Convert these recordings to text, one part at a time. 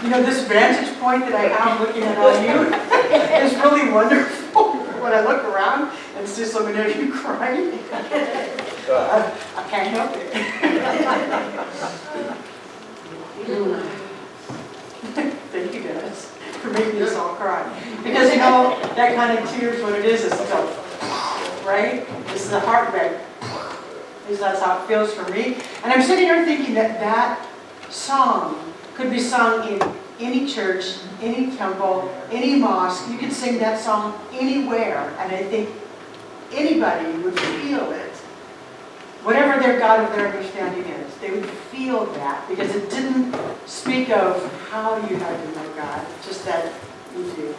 You know, this vantage point that I have looking at all you is really wonderful. When I look around and see so many of you crying, I can't help it. Thank you guys for making us all cry. Because you know, that kind of tears, what it is still, right? This is a heartbreak. At least that's how it feels for me. And I'm sitting here thinking that that song could be sung in any church, any temple, any mosque. You could sing that song anywhere, and I think anybody would feel it. Whatever their God of their understanding is, they would feel that, because it didn't speak of how you had to know God, just that you do.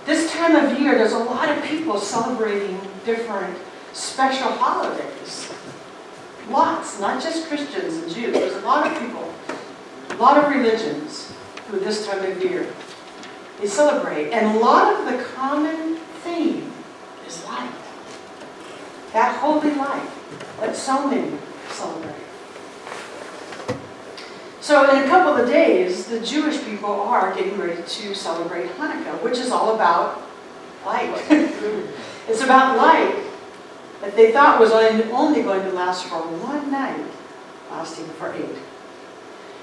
This time of year, there's a lot of people celebrating different special holidays. Lots, not just Christians and Jews. There's a lot of people, a lot of religions who this time of year, they celebrate. And a lot of the common theme is light. That holy light that so many celebrate. So in a couple of days, the Jewish people are getting ready to celebrate Hanukkah, which is all about light. It's about light that they thought was only going to last for one night, lasting for 8.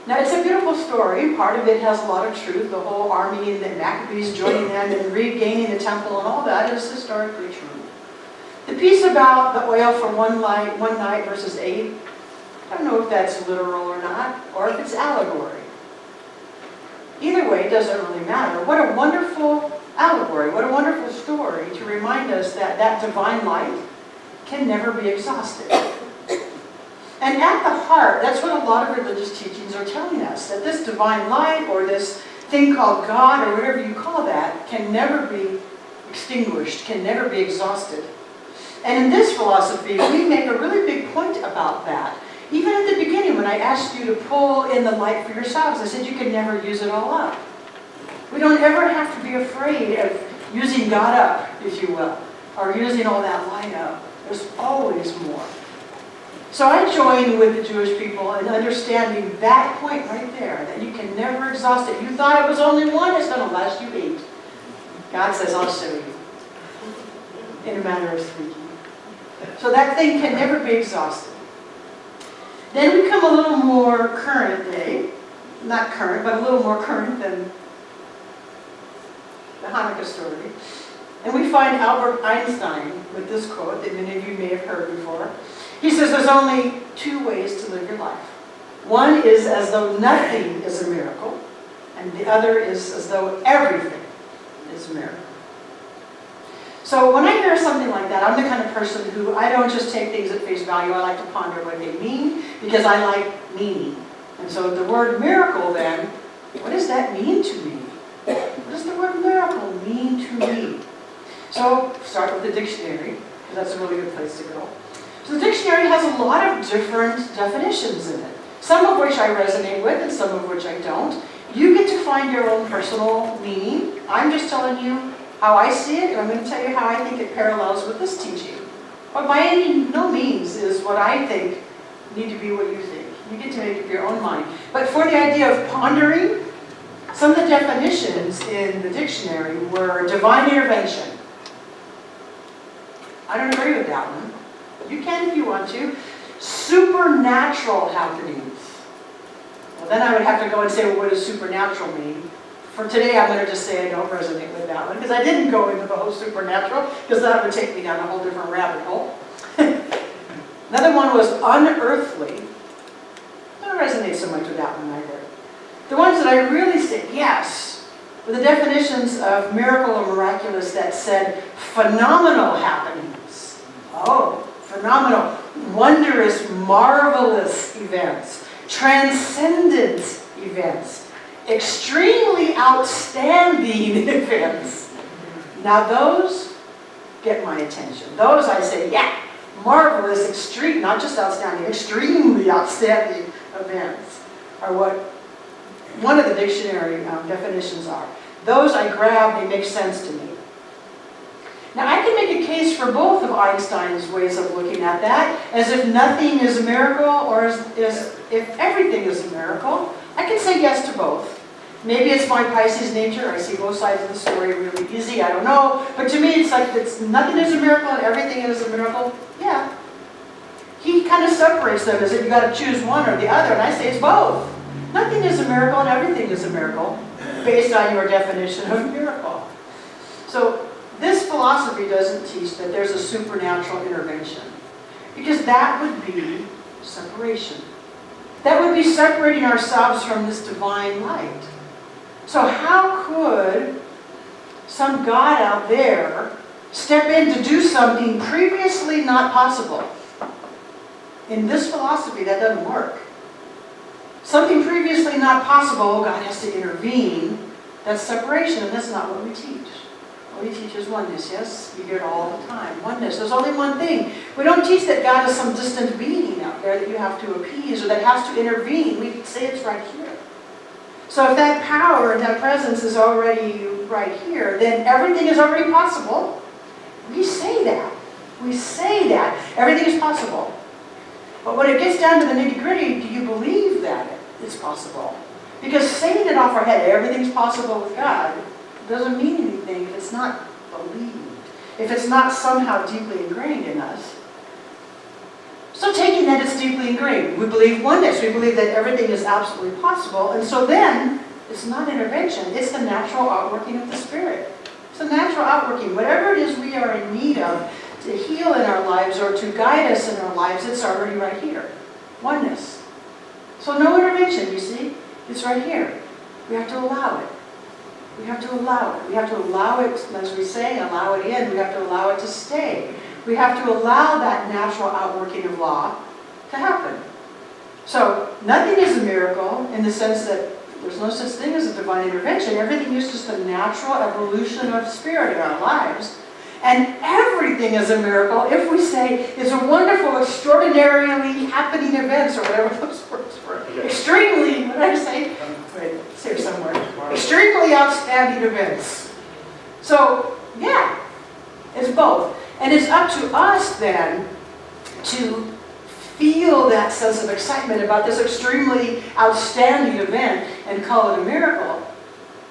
Now, it's a beautiful story. Part of it has a lot of truth. The whole army and the Maccabees joining them and regaining the temple and all that is historically true. The piece about the oil for one night versus 8, I don't know if that's literal or not, or if it's allegory. Either way, it doesn't really matter. What a wonderful allegory, what a wonderful story to remind us that that divine light can never be exhausted. And at the heart, that's what a lot of religious teachings are telling us, that this divine light or this thing called God or whatever you call that can never be extinguished, can never be exhausted. And in this philosophy, we make a really big point about that. Even at the beginning, when I asked you to pull in the light for yourselves, I said you could never use it all up. We don't ever have to be afraid of using God up, if you will, or using all that light up. There's always more. So I join with the Jewish people in understanding that point right there, that you can never exhaust it. You thought it was only one, it's going to last you 8. God says, I'll show you, in a manner of speaking. So that thing can never be exhausted. Then we come a little more current day, not current, but a little more current than the Hanukkah story. And we find Albert Einstein with this quote that many of you may have heard before. He says there's only 2 ways to live your life. One is as though nothing is a miracle, and the other is as though everything is a miracle. So when I hear something like that, I'm the kind of person who I don't just take things at face value. I like to ponder what they mean because I like meaning. And so the word miracle then, what does that mean to me? What does the word miracle mean to me? So start with the dictionary, because that's a really good place to go. So the dictionary has a lot of different definitions in it, some of which I resonate with and some of which I don't. You get to find your own personal meaning. I'm just telling you how I see it, and I'm going to tell you how I think it parallels with this teaching. But by no means is what I think need to be what you think. You get to make up your own mind. But for the idea of pondering, some of the definitions in the dictionary were divine intervention. I don't agree with that one. You can if you want to. Supernatural happenings. Well, then I would have to go and say, well, what does supernatural mean? For today, I'm going to just say I don't resonate with that one, because I didn't go into the whole supernatural, because that would take me down a whole different rabbit hole. Another one was unearthly. I don't resonate so much with that one either. The ones that I really say yes were the definitions of miracle or miraculous that said phenomenal happenings. Oh, phenomenal, wondrous, marvelous events, transcendent events, extremely outstanding events. Now those get my attention. Those I say, yeah, marvelous, extreme, not just outstanding, extremely outstanding events are what one of the dictionary definitions are. Those I grab, they make sense to me. Now, I can make a case for both of Einstein's ways of looking at that, as if nothing is a miracle or as if everything is a miracle. I can say yes to both. Maybe it's my Pisces nature. I see both sides of the story really easy. I don't know. But to me, it's like nothing is a miracle and everything is a miracle. Yeah. He kind of separates them as if you got to choose one or the other, and I say it's both. Nothing is a miracle and everything is a miracle, based on your definition of miracle. So this philosophy doesn't teach that there's a supernatural intervention, because that would be separation. That would be separating ourselves from this divine light. So how could some God out there step in to do something previously not possible? In this philosophy, that doesn't work. Something previously not possible, God has to intervene. That's separation, and that's not what we teach. What we teach is oneness, yes? You hear it all the time. Oneness. There's only one thing. We don't teach that God is some distant being out there that you have to appease or that has to intervene. We say it's right here. So if that power and that presence is already right here, then everything is already possible. We say that. We say that. Everything is possible. But when it gets down to the nitty-gritty, do you believe that it's possible? Because saying it off our head, everything's possible with God, doesn't mean anything if it's not believed, if it's not somehow deeply ingrained in us. So taking that it's deeply ingrained, we believe oneness, we believe that everything is absolutely possible, and so then it's not intervention, it's the natural outworking of the Spirit. It's the natural outworking. Whatever it is we are in need of to heal in our lives or to guide us in our lives, it's already right here. Oneness. So no intervention, you see? It's right here. We have to allow it. We have to allow it. We have to allow it, as we say, allow it in. We have to allow it to stay. We have to allow that natural outworking of law to happen. So nothing is a miracle in the sense that there's no such thing as a divine intervention. Everything is just a natural evolution of spirit in our lives. And everything is a miracle if we say it's a wonderful, extraordinarily happening events, or whatever those words were. Extremely, what did I say? Wait, it's here somewhere. Extremely outstanding events. So, yeah, it's both. And it's up to us then to feel that sense of excitement about this extremely outstanding event and call it a miracle.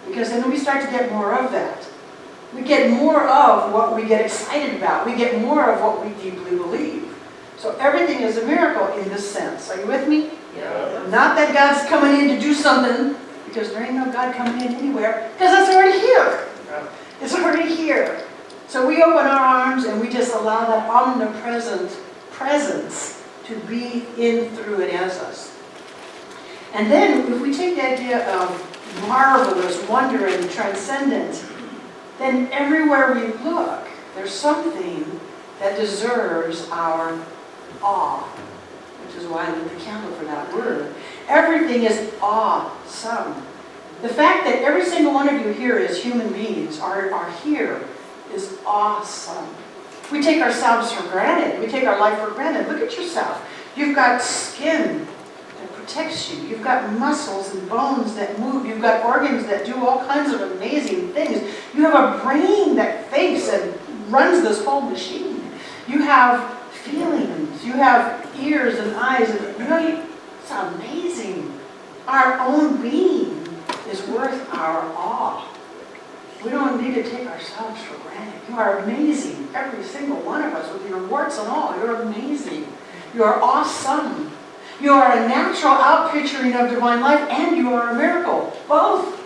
Because then we start to get more of that. We get more of what we get excited about. We get more of what we deeply believe. So everything is a miracle in this sense. Are you with me? Yeah. Not that God's coming in to do something, because there ain't no God coming in anywhere, because it's already here. It's already here. So we open our arms and we just allow that omnipresent presence to be in, through, and as us. And then if we take the idea of marvelous, wonder, and transcendent, then everywhere we look, there's something that deserves our awe, which is why I lit the candle for that word. Everything is awesome. The fact that every single one of you here as human beings are here is awesome. We take ourselves for granted. We take our life for granted. Look at yourself. You've got skin that protects you. You've got muscles and bones that move. You've got organs that do all kinds of amazing things. You have a brain that thinks and runs this whole machine. You have feelings. You have ears and eyes. And it's amazing. Our own being is worth our awe. We don't need to take ourselves for granted. You are amazing, every single one of us, with your warts and all. You're amazing. You are awesome. You are a natural outpicturing of divine life, and you are a miracle. Both.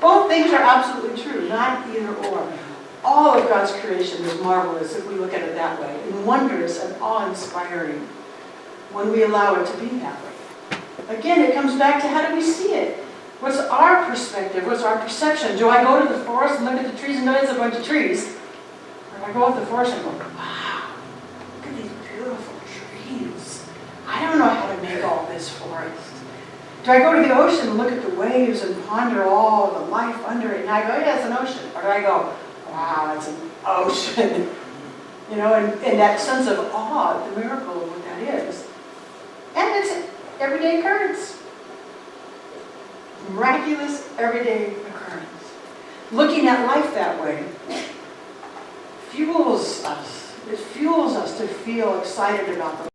Both things are absolutely true, not either or. All of God's creation is marvelous if we look at it that way, and wondrous and awe-inspiring when we allow it to be that way. Again, it comes back to how do we see it? What's our perspective? What's our perception? Do I go to the forest and look at the trees and go, it's a bunch of trees? Or do I go up the forest and go, wow, look at these beautiful trees. I don't know how to make all this forest. Do I go to the ocean and look at the waves and ponder all the life under it? And I go, yeah, it's an ocean. Or do I go, wow, it's an ocean. And that sense of awe, the miracle of what that is. And it's an everyday occurrence. Miraculous, everyday occurrence. Looking at life that way fuels us. It fuels us to feel excited about the